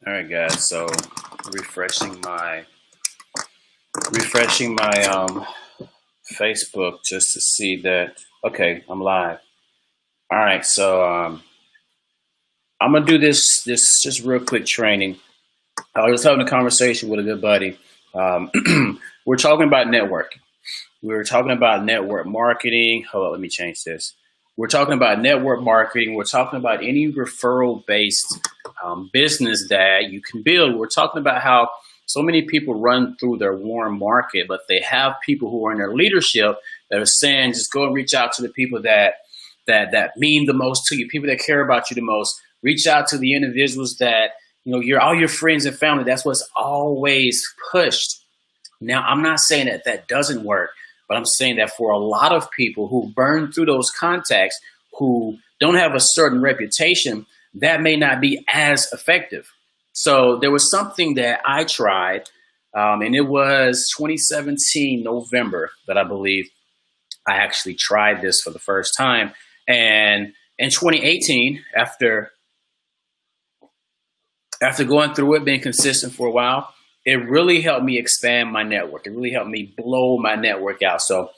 All right, guys. So refreshing my refreshing my Facebook just to see that. Okay, I'm live. All right, so I'm gonna do this just real quick training. I was having a conversation with a good buddy. Um, we're talking about networking. We were talking about network marketing. Hold on, let me change this. We're talking about network marketing. We're talking about any referral based business that you can build. We're talking about how so many people run through their warm market, but they have people who are in their leadership that are saying, just go and reach out to the people that mean the most to you, people that care about you the most. Reach out to the individuals that all your friends and family. That's what's always pushed. Now, I'm not saying that that doesn't work, but I'm saying that for a lot of people who burn through those contacts, who don't have a certain reputation, that may not be as effective. So there was something that I tried, and it was 2017 November that I believe I actually tried this for the first time. And in 2018, after going through it, being consistent for a while, it really helped me expand my network. It really helped me blow my network out. So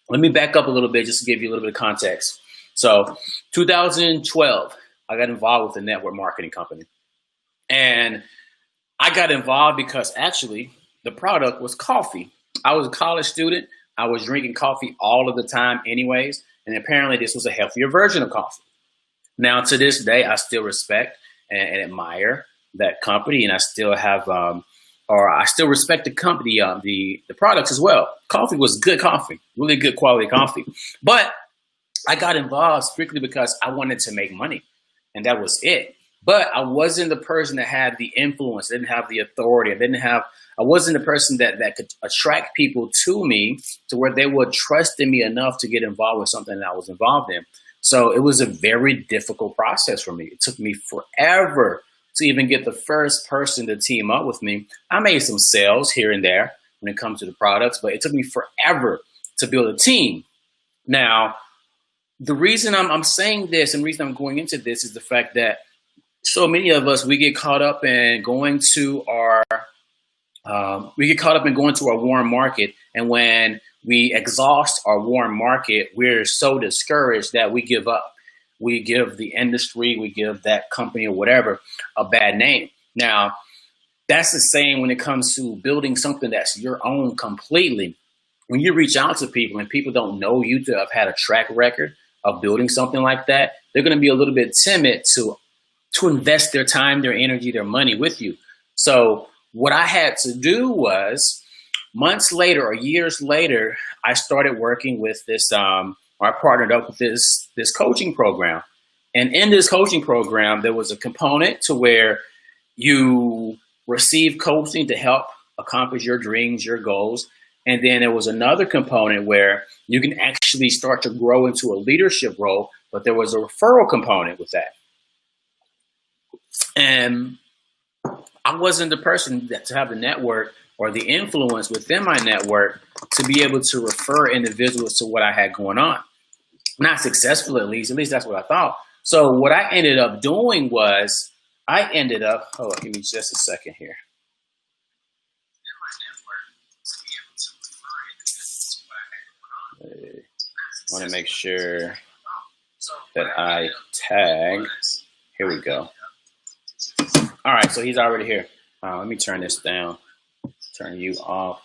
let me back up a little bit just to give you a little bit of context. So 2012, I got involved with a network marketing company. And I got involved because actually the product was coffee. I was a college student. I was drinking coffee all of the time anyways. And apparently this was a healthier version of coffee. Now, to this day, I still respect and admire that company, and I still have, or I still respect the company, the products as well. Coffee was good coffee, really good quality coffee. But I got involved strictly because I wanted to make money, and that was it. But I wasn't the person that had the influence, didn't have the authority, I wasn't the person that could attract people to me to where they would trust in me enough to get involved with something that I was involved in. So it was a very difficult process for me. It took me forever to even get the first person to team up with me. I made some sales here and there when it comes to the products, but it took me forever to build a team. Now, the reason I'm saying this and the reason I'm going into this is the fact that so many of us, we get caught up in going to our warm market, and when we exhaust our warm market, we're so discouraged that we give up. We give the industry, we give that company or whatever a bad name. Now, that's the same when it comes to building something that's your own completely. When you reach out to people and people don't know you to have had a track record of building something like that, they're going to be a little bit timid to invest their time, their energy, their money with you. So what I had to do was months later or years later, I started working with this, I partnered up with this coaching program. And in this coaching program, there was a component to where you receive coaching to help accomplish your dreams, your goals. And then there was another component where you can actually start to grow into a leadership role, but there was a referral component with that. And I wasn't the person to have the network or the influence within my network to be able to refer individuals to what I had going on. Not successful, at least that's what I thought. So what I ended up doing was hold on, give me just a second here. I want to make sure that I tag. Here we go. All right, so he's already here. Let me turn this down. Turn you off.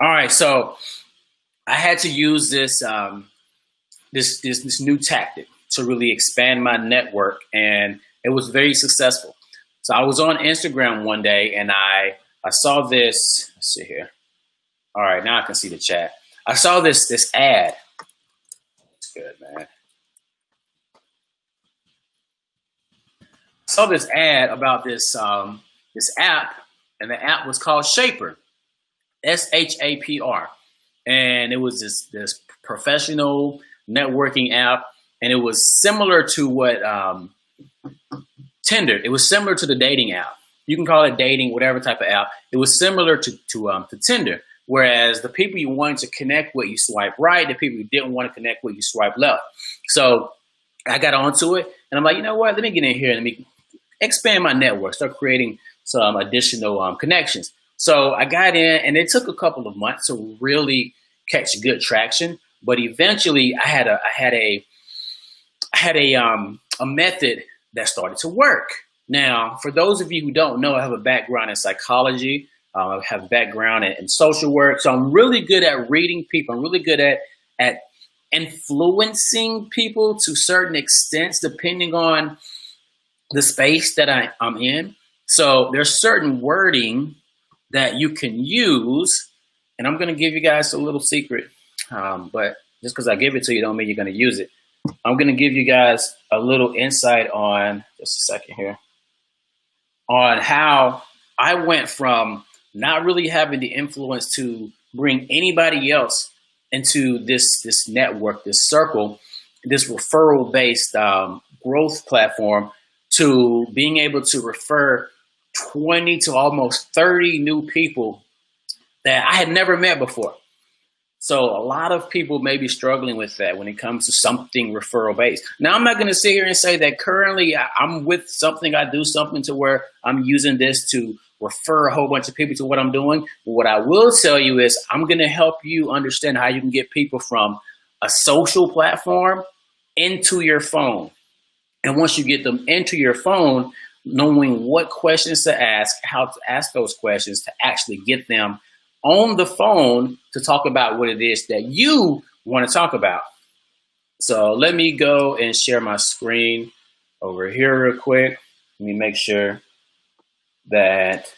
All right, so I had to use this this new tactic to really expand my network, and it was very successful. So I was on Instagram one day, and I saw this. Let's see here. All right, now I can see the chat. I saw this ad. It's good, man. Saw this ad about this app, and the app was called Shapr, SHAPR, and it was this professional networking app, and it was similar to what Tinder. It was similar to the dating app. You can call it dating, whatever type of app. It was similar to Tinder, whereas the people you wanted to connect with, you swipe right. The people you didn't want to connect with, you swipe left. So I got onto it, and I'm like, you know what? Let me get in here and let me expand my network, start creating some additional connections. So I got in, and it took a couple of months to really catch good traction. But eventually, I had a method that started to work. Now, for those of you who don't know, I have a background in psychology. I have a background in social work, so I'm really good at reading people. I'm really good at influencing people to certain extents, depending on the space that I'm in. So there's certain wording that you can use, and I'm going to give you guys a little secret. But just because I give it to you, don't mean you're going to use it. I'm going to give you guys a little insight on, just a second here, on how I went from not really having the influence to bring anybody else into this network, this circle, this referral based growth platform, to being able to refer 20 to almost 30 new people that I had never met before. So a lot of people may be struggling with that when it comes to something referral based. Now, I'm not going to sit here and say that currently I'm with something, I do something to where I'm using this to refer a whole bunch of people to what I'm doing. But what I will tell you is I'm going to help you understand how you can get people from a social platform into your phone. And once you get them into your phone, knowing what questions to ask, how to ask those questions to actually get them on the phone to talk about what it is that you want to talk about. So let me go and share my screen over here real quick. Let me make sure that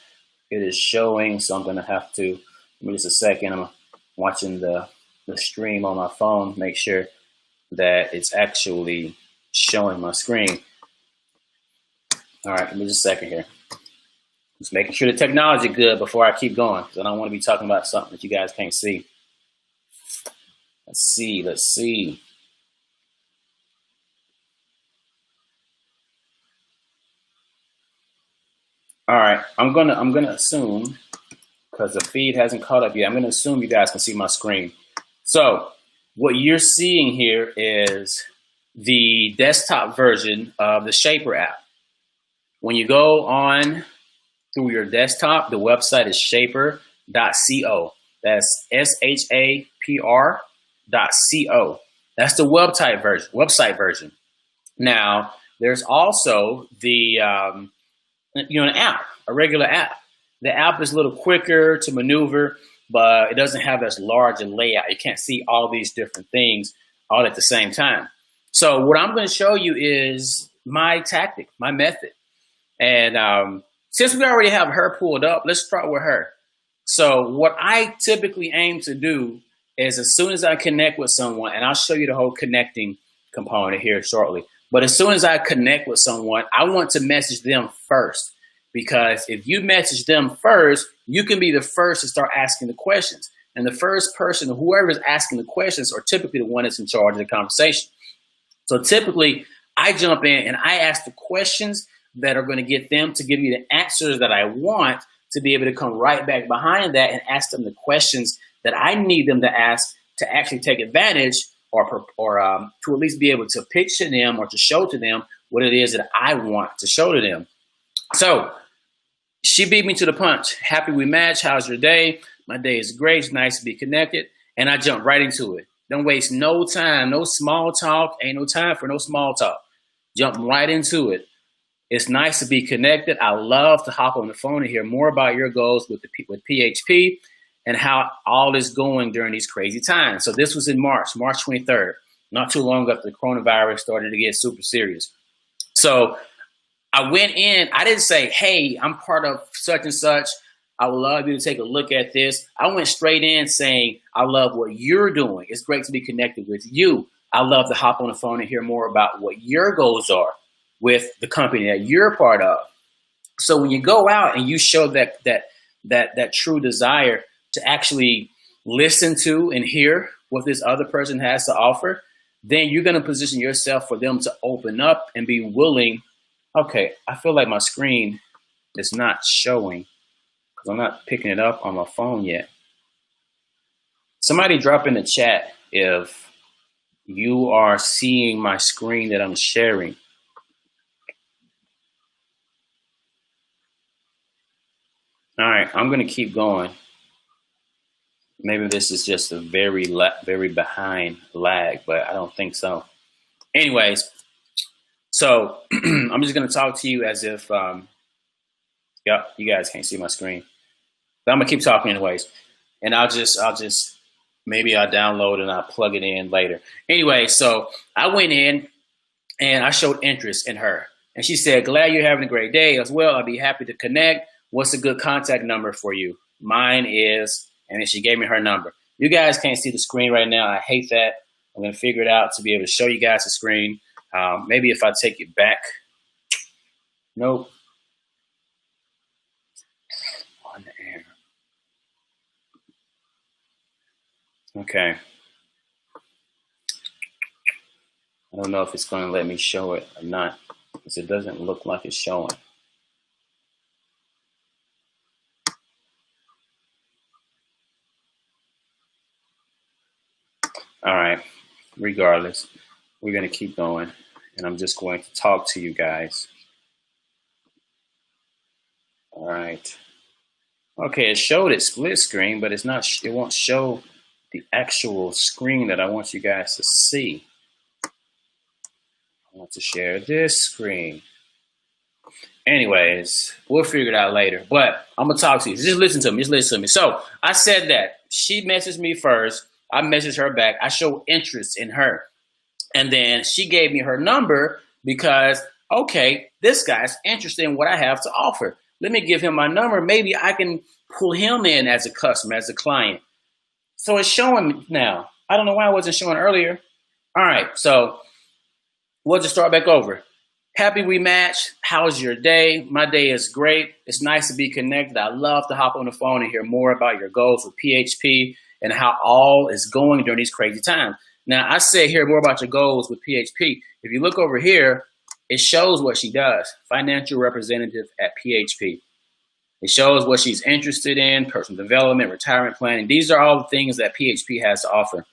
it is showing. So I'm going to have to, give me just a second. I'm watching the stream on my phone, make sure that it's actually showing my screen. All right, give me just a second here. Just making sure the technology is good before I keep going, because I don't want to be talking about something that you guys can't see. Let's see. All right, I'm gonna assume, because the feed hasn't caught up yet, I'm gonna assume you guys can see my screen. So what you're seeing here is the desktop version of the Shapr app. When you go on through your desktop, the website is shapr.co. That's SHAPR.co. That's the website version. Now, there's also the an app, a regular app. The app is a little quicker to maneuver, but it doesn't have as large a layout. You can't see all these different things all at the same time. So what I'm going to show you is my tactic, my method. And since we already have her pulled up, let's start with her. So what I typically aim to do is, as soon as I connect with someone, and I'll show you the whole connecting component here shortly, but as soon as I connect with someone, I want to message them first. Because if you message them first, you can be the first to start asking the questions. And the first person, whoever is asking the questions, are typically the one that's in charge of the conversation. So typically, I jump in and I ask the questions that are going to get them to give me the answers that I want, to be able to come right back behind that and ask them the questions that I need them to ask to actually take advantage, or to at least be able to pitch to them or to show to them what it is that I want to show to them. So she beat me to the punch. Happy we match. How's your day? My day is great. It's nice to be connected. And I jump right into it. Don't waste no time, no small talk. Ain't no time for no small talk. Jump right into it. It's nice to be connected. I love to hop on the phone and hear more about your goals with PHP and how all is going during these crazy times. So this was in March 23rd, not too long after the coronavirus started to get super serious. So I went in, I didn't say, hey, I'm part of such and such. I would love you to take a look at this. I went straight in saying, I love what you're doing. It's great to be connected with you. I love to hop on the phone and hear more about what your goals are with the company that you're part of. So when you go out and you show that true desire to actually listen to and hear what this other person has to offer, then you're going to position yourself for them to open up and be willing. Okay, I feel like my screen is not showing because I'm not picking it up on my phone yet. Somebody drop in the chat if you are seeing my screen that I'm sharing. All right, I'm gonna keep going. Maybe this is just a very behind lag, but I don't think so. Anyways, so I'm just gonna talk to you as if, yep, you guys can't see my screen. But I'm gonna keep talking anyways, and I'll just maybe I'll download and I'll plug it in later. Anyway, so I went in and I showed interest in her, and she said, "Glad you're having a great day as well. I'll be happy to connect. What's a good contact number for you?" Mine is, and then she gave me her number. You guys can't see the screen right now. I hate that. I'm gonna figure it out to be able to show you guys the screen. Maybe if I take it back. Nope. On the air. Okay. I don't know if it's going to let me show it or not, because it doesn't look like it's showing. All right. Regardless, we're going to keep going, and I'm just going to talk to you guys. All right. Okay, it showed it split screen, but it's not. It won't show the actual screen that I want you guys to see. I want to share this screen. Anyways, we'll figure it out later. But I'm gonna talk to you. Just listen to me. Just listen to me. So I said that she messaged me first. I messaged her back. I showed interest in her, and then she gave me her number because, okay, this guy's interested in what I have to offer. Let me give him my number. Maybe I can pull him in as a customer, as a client. So it's showing now. I don't know why it wasn't showing earlier. All right, so we'll just start back over. Happy we matched. How's your day? My day is great. It's nice to be connected. I love to hop on the phone and hear more about your goals with PHP and how all is going during these crazy times. Now, I say hear more about your goals with PHP. If you look over here, it shows what she does. Financial representative at PHP. It shows what she's interested in, personal development, retirement planning. These are all the things that PHP has to offer.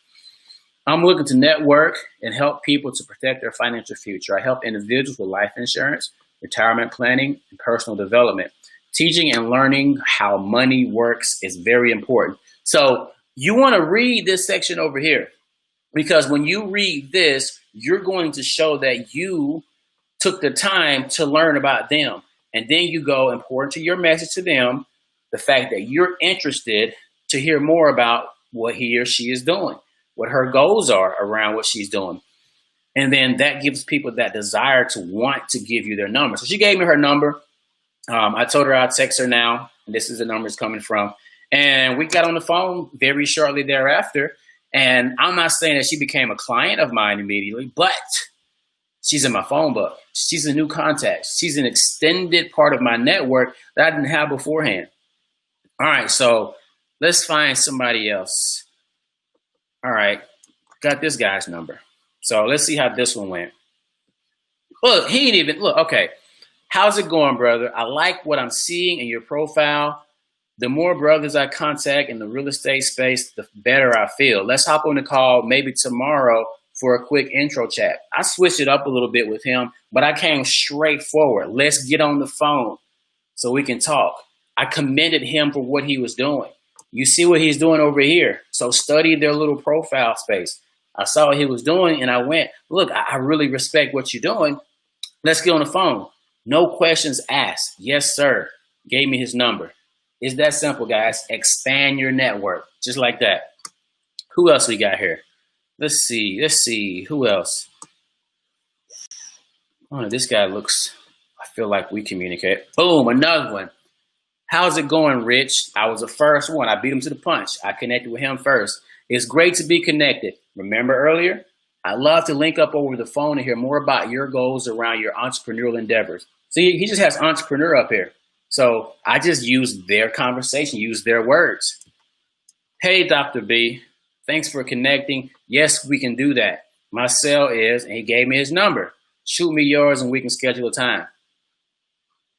I'm looking to network and help people to protect their financial future. I help individuals with life insurance, retirement planning, and personal development. Teaching and learning how money works is very important. So you want to read this section over here, because when you read this, you're going to show that you took the time to learn about them. And then you go and pour into your message to them the fact that you're interested to hear more about what he or she is doing, what her goals are around what she's doing. And then that gives people that desire to want to give you their number. So she gave me her number. I told her I'd text her now. And this is the number it's coming from. And we got on the phone very shortly thereafter. And I'm not saying that she became a client of mine immediately, but she's in my phone book. She's a new contact. She's an extended part of my network that I didn't have beforehand. All right, so let's find somebody else. All right, got this guy's number. So let's see how this one went. Look, he ain't even, look, okay. How's it going, brother? I like what I'm seeing in your profile. The more brothers I contact in the real estate space, the better I feel. Let's hop on the call maybe tomorrow for a quick intro chat. I switched it up a little bit with him, but I came straight forward. Let's get on the phone so we can talk. I commended him for what he was doing. You see what he's doing over here. So study their little profile space. I saw what he was doing and I went, look, I really respect what you're doing. Let's get on the phone. No questions asked. Yes, sir. Gave me his number. It's that simple, guys. Expand your network. Just like that. Who else we got here? Let's see. Who else? Oh, this guy looks, I feel like we communicate. Boom, another one. How's it going, Rich? I was the first one. I beat him to the punch. I connected with him first. It's great to be connected. Remember earlier? I love to link up over the phone and hear more about your goals around your entrepreneurial endeavors. See, he just has entrepreneur up here. So I just use their conversation, use their words. Hey, Dr. B. Thanks for connecting. Yes, we can do that. My cell is, and he gave me his number. Shoot me yours and we can schedule a time.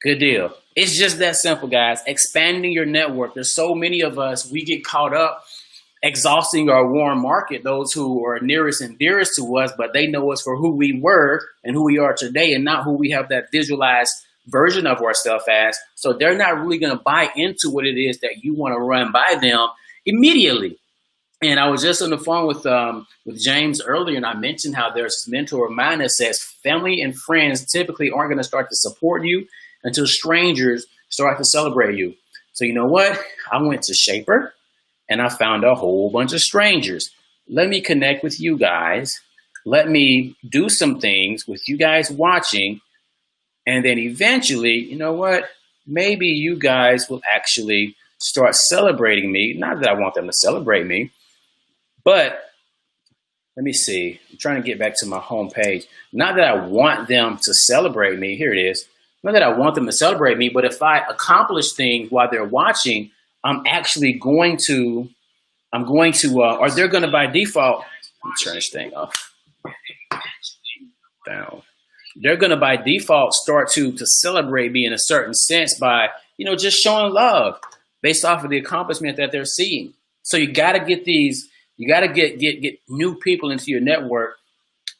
Good deal. It's just that simple, guys. Expanding your network. There's so many of us, we get caught up exhausting our warm market, those who are nearest and dearest to us, but they know us for who we were and who we are today and not who we have that visualized version of ourselves as. So they're not really going to buy into what it is that you want to run by them immediately. And I was just on the phone with James earlier, and I mentioned how there's this mentor of mine that says family and friends typically aren't going to start to support you until strangers start to celebrate you. So you know what? I went to Shaper, and I found a whole bunch of strangers. Let me connect with you guys. Let me do some things with you guys watching, and then eventually, you know what? Maybe you guys will actually start celebrating me. Not that I want them to celebrate me, but let me see. I'm trying to get back to my home page. Not that I want them to celebrate me. Here it is. Not that I want them to celebrate me, but if I accomplish things while they're watching, I'm actually going to, or they're going to by default, let me turn this thing off. Down. They're going to by default start to celebrate me in a certain sense by, just showing love based off of the accomplishment that they're seeing. So you got to get these. You got to get new people into your network,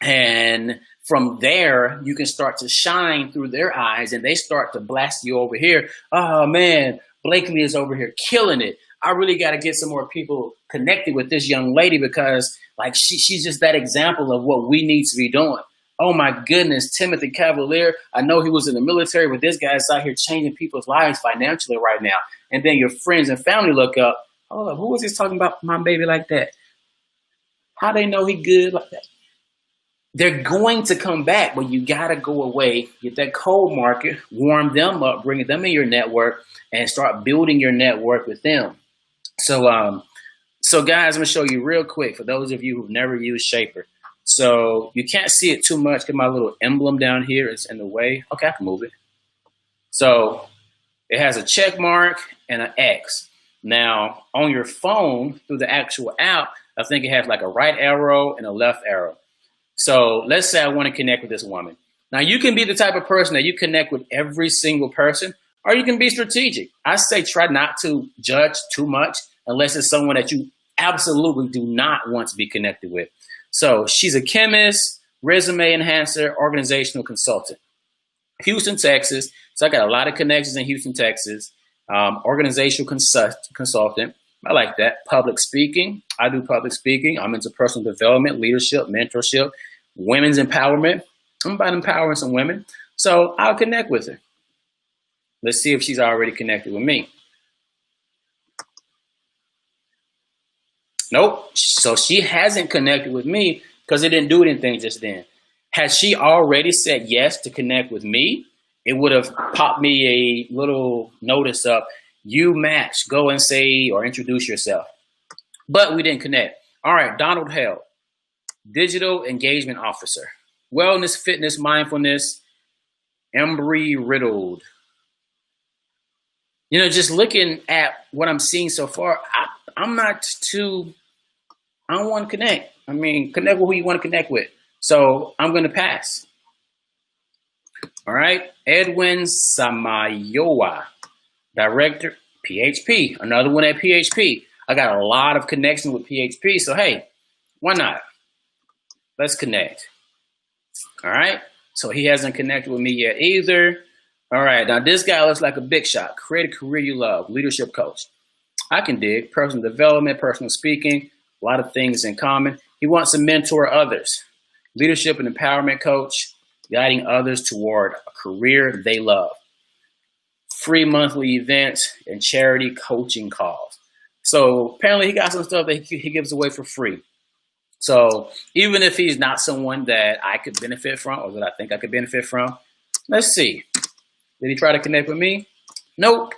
and from there you can start to shine through their eyes, and they start to blast you over here. Oh man, Blakely is over here killing it. I really got to get some more people connected with this young lady because, like, she's just that example of what we need to be doing. Oh my goodness, Timothy Cavalier. I know he was in the military, but this guy's out here changing people's lives financially right now. And then your friends and family look up. Oh, who was he talking about my baby like that? How they know he good like that? They're going to come back, but you got to go away, get that cold market, warm them up, bring them in your network, and start building your network with them. So guys, I'm going to show you real quick for those of you who've never used Shaper. So you can't see it too much because my little emblem down here is in the way. Okay, I can move it. So it has a check mark and an X. Now, on your phone, through the actual app, I think it has like a right arrow and a left arrow. So let's say I want to connect with this woman. Now, you can be the type of person that you connect with every single person, or you can be strategic. I say try not to judge too much unless it's someone that you absolutely do not want to be connected with. So she's a chemist, resume enhancer, organizational consultant. Houston, Texas. So I got a lot of connections in Houston, Texas. Organizational consultant. I like that. Public speaking. I do public speaking. I'm into personal development, leadership, mentorship, women's empowerment. I'm about empowering some women. So I'll connect with her. Let's see if she's already connected with me. Nope. So she hasn't connected with me because it didn't do anything just then. Had she already said yes to connect with me, it would have popped me a little notice up. You match, go and say or introduce yourself. But we didn't connect. All right, Donald Held, Digital Engagement Officer. Wellness, fitness, mindfulness, Embry Riddled. Just looking at what I'm seeing so far, I'm not too, I don't want to connect. I mean, connect with who you want to connect with. So I'm going to pass. All right, Edwin Samayoa. Director, PHP, another one at PHP. I got a lot of connection with PHP, so hey, why not? Let's connect. All right, so he hasn't connected with me yet either. All right, now this guy looks like a big shot. Create a career you love, leadership coach. I can dig personal development, personal speaking, a lot of things in common. He wants to mentor others. Leadership and empowerment coach, guiding others toward a career they love. Free monthly events and charity coaching calls. So apparently he got some stuff that he gives away for free. So even if he's not someone that I could benefit from or that I think I could benefit from, let's see. Did he try to connect with me? Nope.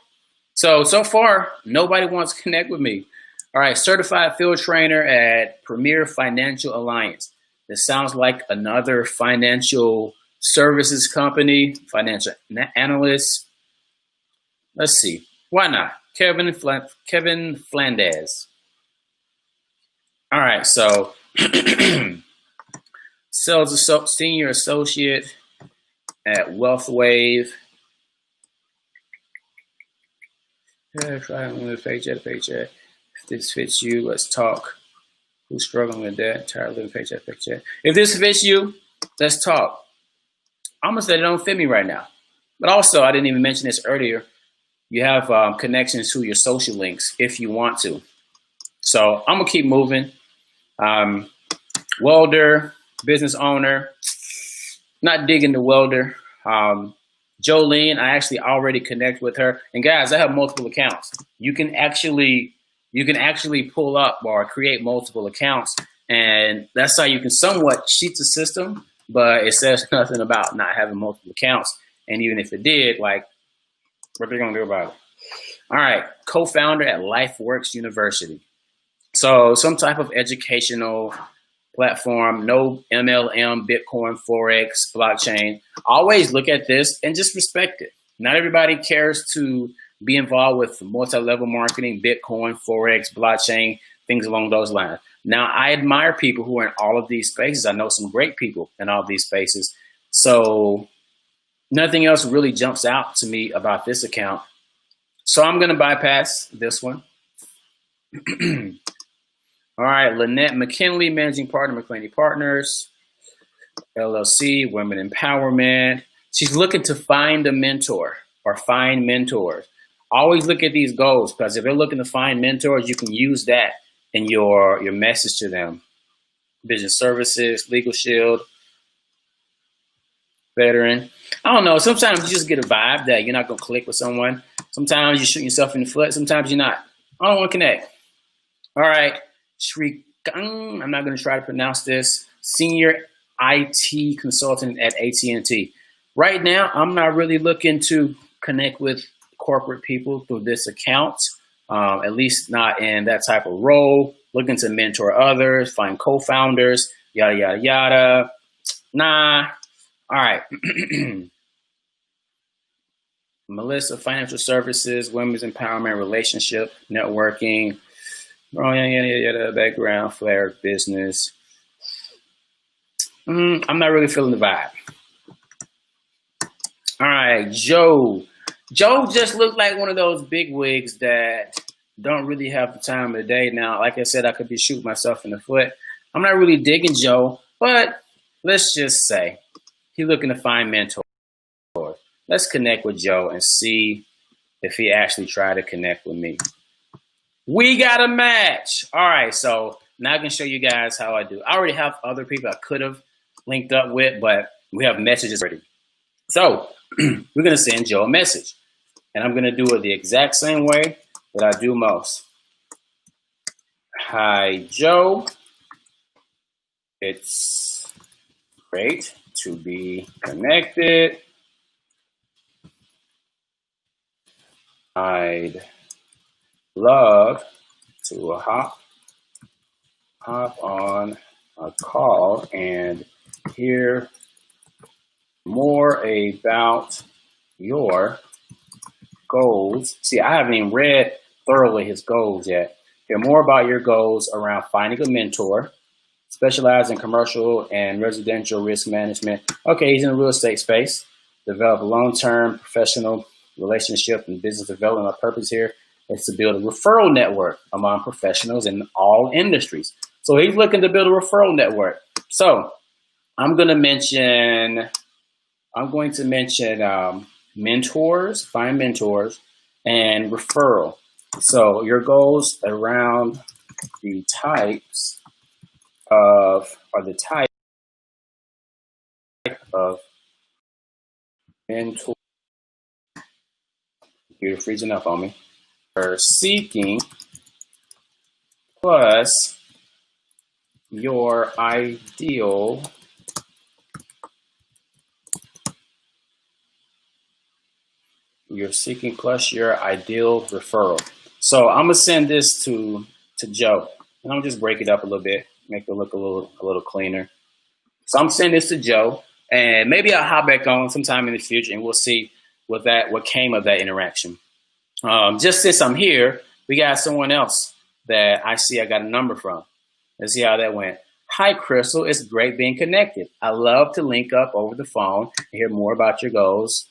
So far, nobody wants to connect with me. All right, certified field trainer at Premier Financial Alliance. This sounds like another financial services company, financial analyst. Let's see. Why not? Kevin Flanders. All right. So senior associate at WealthWave. Try with paycheck to paycheck. If this fits you, let's talk. Who's struggling with that? Tired of living paycheck to paycheck. If this fits you, let's talk. I'm gonna say it don't fit me right now. But also, I didn't even mention this earlier, you have connections to your social links if you want to. So I'm gonna keep moving. Welder, business owner, not digging the welder. Jolene, I actually already connect with her. And guys, I have multiple accounts. You can actually pull up or create multiple accounts, and that's how you can somewhat cheat the system. But it says nothing about not having multiple accounts. And even if it did, like, what are they gonna do about it? All right, co-founder at LifeWorks University. So some type of educational platform, no MLM, Bitcoin, Forex, blockchain. Always look at this and just respect it. Not everybody cares to be involved with multi-level marketing, Bitcoin, Forex, blockchain, things along those lines. Now, I admire people who are in all of these spaces. I know some great people in all of these spaces. So nothing else really jumps out to me about this account. So I'm going to bypass this one. All right, Lynette McKinley, Managing Partner, McClaney Partners, LLC, Women Empowerment. She's looking to find a mentor or find mentors. Always look at these goals, because if they're looking to find mentors, you can use that in your message to them. Business services, Legal Shield, veteran. I don't know. Sometimes you just get a vibe that you're not going to click with someone. Sometimes you shoot yourself in the foot. Sometimes you're not. I don't want to connect. All right. Shrikang, I'm not going to try to pronounce this. Senior IT consultant at AT&T. Right now, I'm not really looking to connect with corporate people through this account, at least not in that type of role. Looking to mentor others, find co-founders, yada, yada, yada. Nah. All right. Melissa, financial services, women's empowerment, relationship, networking. Oh, yeah, background, flair, business. I'm not really feeling the vibe. All right, Joe. Joe just looked like one of those big wigs that don't really have the time of the day. Now, like I said, I could be shooting myself in the foot. I'm not really digging Joe, but let's just say he's looking to find mentors. Let's connect with Joe and see if he actually tried to connect with me. We got a match. All right, so now I can show you guys how I do. I already have other people I could have linked up with, but we have messages ready. So we're going to send Joe a message, and I'm going to do it the exact same way that I do most. Hi, Joe. It's great to be connected. I'd love to hop on a call and hear more about your goals. See, I haven't even read thoroughly his goals yet. Hear more about your goals around finding a mentor, specialize in commercial and residential risk management. Okay, he's in the real estate space. Develop a long-term professional relationship and business development. My purpose here is to build a referral network among professionals in all industries. So he's looking to build a referral network. So I'm going to mention mentors, find mentors, and referral. So your goals around the types of, or the type of mentor. Computer freezing up on me. Are seeking plus your ideal referral. So I'm gonna send this to Joe, and I'll just break it up a little bit, make it look a little cleaner. So I'm sending this to Joe, and maybe I'll hop back on sometime in the future, and we'll see what came of that interaction. Just since I'm here, we got someone else that I see I got a number from. Let's see how that went. Hi, Crystal. It's great being connected. I love to link up over the phone and hear more about your goals,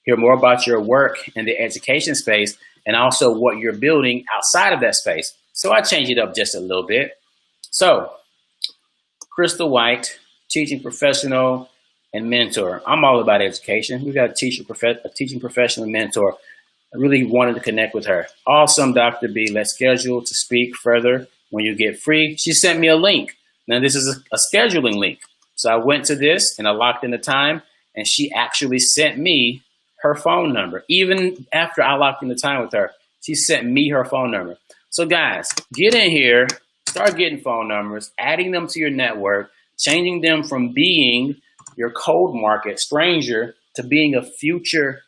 hear more about your work in the education space, and also what you're building outside of that space. So I changed it up just a little bit. So, Crystal White, teaching professional, and mentor. I'm all about education. We've got a teaching professional mentor. I really wanted to connect with her. Awesome, Dr. B. Let's schedule to speak further when you get free. She sent me a link. Now, this is a scheduling link. So I went to this and I locked in the time, and she actually sent me her phone number. Even after I locked in the time with her, she sent me her phone number. So guys, get in here, start getting phone numbers, adding them to your network, changing them from being your cold market stranger to being a future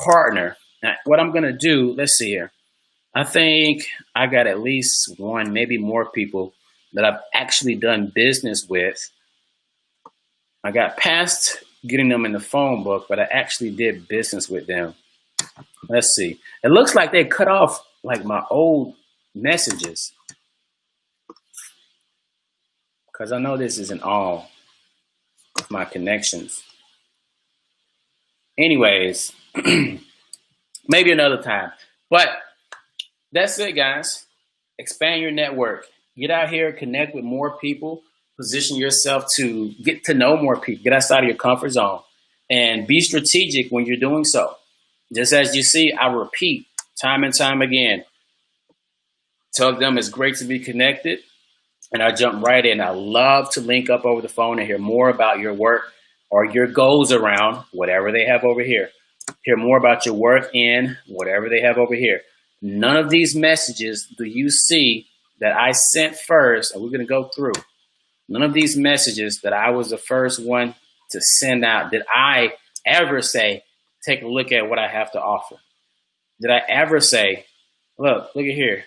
partner. Now, what I'm going to do, let's see here. I think I got at least one, maybe more people that I've actually done business with. I got past getting them in the phone book, but I actually did business with them. Let's see. It looks like they cut off like my old messages, because I know this isn't all of my connections. Anyways, maybe another time. But that's it, guys. Expand your network. Get out here, connect with more people, position yourself to get to know more people, get outside of your comfort zone, and be strategic when you're doing so. Just as you see, I repeat time and time again, tell them it's great to be connected, and I jump right in. I love to link up over the phone and hear more about your work or your goals around whatever they have over here. Hear more about your work in whatever they have over here. None of these messages do you see that I sent first, and we're going to go through. None of these messages that I was the first one to send out did I ever say, take a look at what I have to offer. Did I ever say, look at here,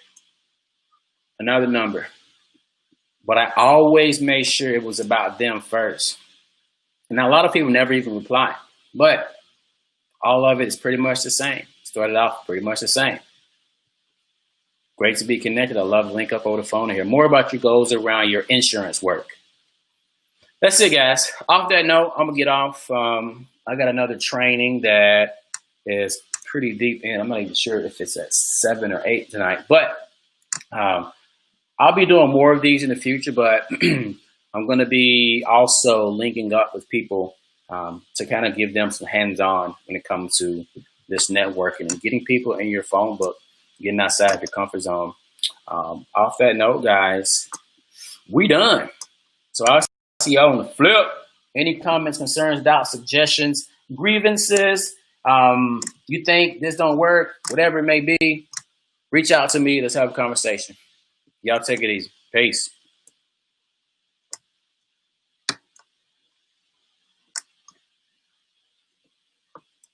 another number. But I always made sure it was about them first. And now a lot of people never even reply, but all of it is pretty much the same. Started off pretty much the same. Great to be connected. I love to link up over the phone and hear more about your goals around your insurance work. That's it, guys. Off that note, I'm going to get off. I got another training that is pretty deep in. I'm not even sure if it's at 7 or 8 tonight, but I'll be doing more of these in the future, but I'm going to be also linking up with people to kind of give them some hands-on when it comes to this networking and getting people in your phone book, getting outside of your comfort zone. Off that note, guys, we done. So I'll see y'all on the flip. Any comments, concerns, doubts, suggestions, grievances, you think this don't work, whatever it may be, reach out to me. Let's have a conversation. Y'all take it easy. Peace.